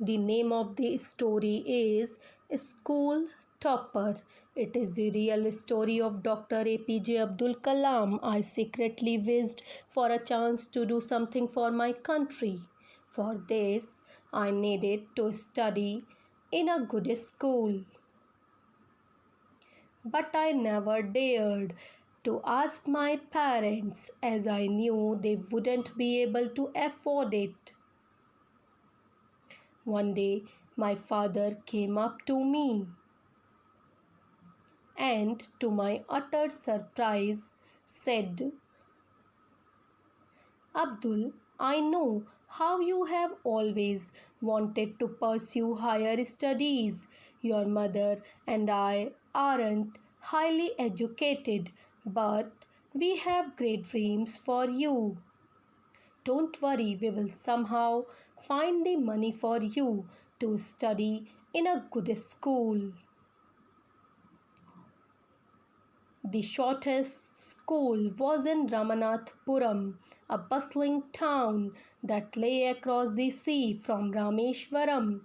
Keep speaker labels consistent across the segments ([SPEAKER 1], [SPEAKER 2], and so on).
[SPEAKER 1] The name of the story is School Topper. It is the real story of Dr. APJ Abdul Kalam. I secretly wished for a chance to do something for my country. For this, I needed to study in a good school. But I never dared to ask my parents as I knew they wouldn't be able to afford it. One day, my father came up to me and, to my utter surprise, said, Abdul, I know how you have always wanted to pursue higher studies. Your mother and I aren't highly educated, but we have great dreams for you. Don't worry, we will somehow find the money for you to study in a good school. The shortest school was in Ramanathapuram, a bustling town that lay across the sea from Rameshwaram.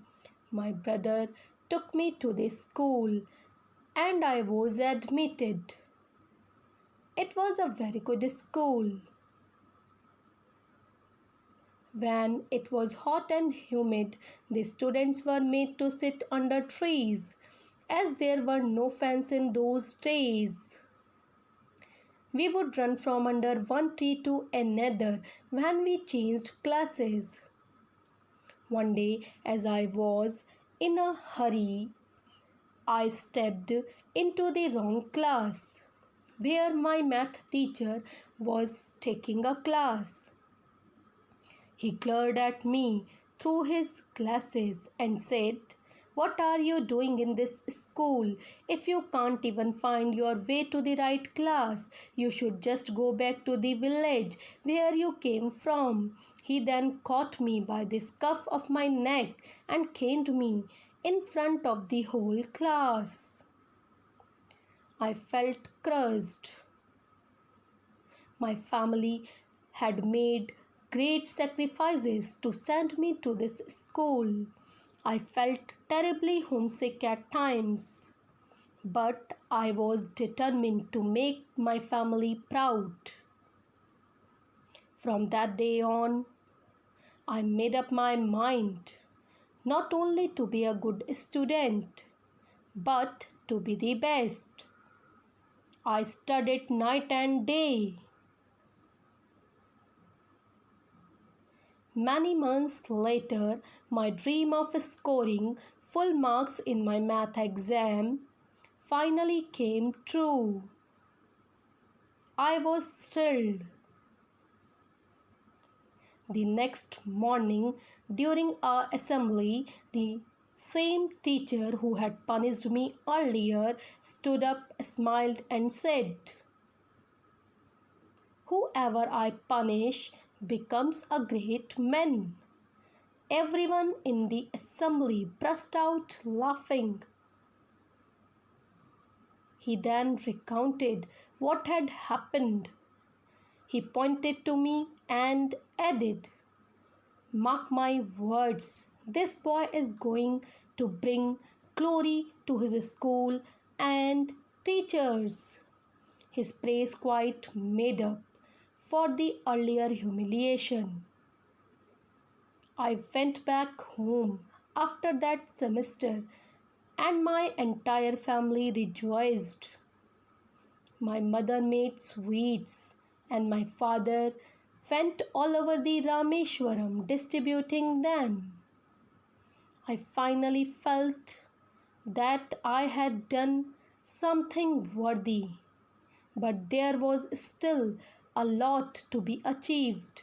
[SPEAKER 1] My brother took me to the school and I was admitted. It was a very good school. When it was hot and humid, the students were made to sit under trees, as there were no fans in those days. We would run from under one tree to another when we changed classes. One day, as I was in a hurry, I stepped into the wrong class, where my math teacher was taking a class. He glared at me through his glasses and said, What are you doing in this school? If you can't even find your way to the right class, you should just go back to the village where you came from. He then caught me by the scruff of my neck and caned me in front of the whole class. I felt crushed. My family had made great sacrifices to send me to this school. I felt terribly homesick at times, but I was determined to make my family proud. From that day on, I made up my mind not only to be a good student, but to be the best. I studied night and day. Many months later, my dream of scoring full marks in my math exam finally came true. I was thrilled. The next morning, during our assembly, the same teacher who had punished me earlier stood up, smiled, and said, Whoever I punish becomes a great man. Everyone in the assembly burst out laughing. He then recounted what had happened. He pointed to me and added, Mark my words, this boy is going to bring glory to his school and teachers. His praise quite made up for the earlier humiliation. I went back home after that semester and my entire family rejoiced. My mother made sweets and my father went all over the Rameshwaram distributing them. I finally felt that I had done something worthy, but there was still a lot to be achieved.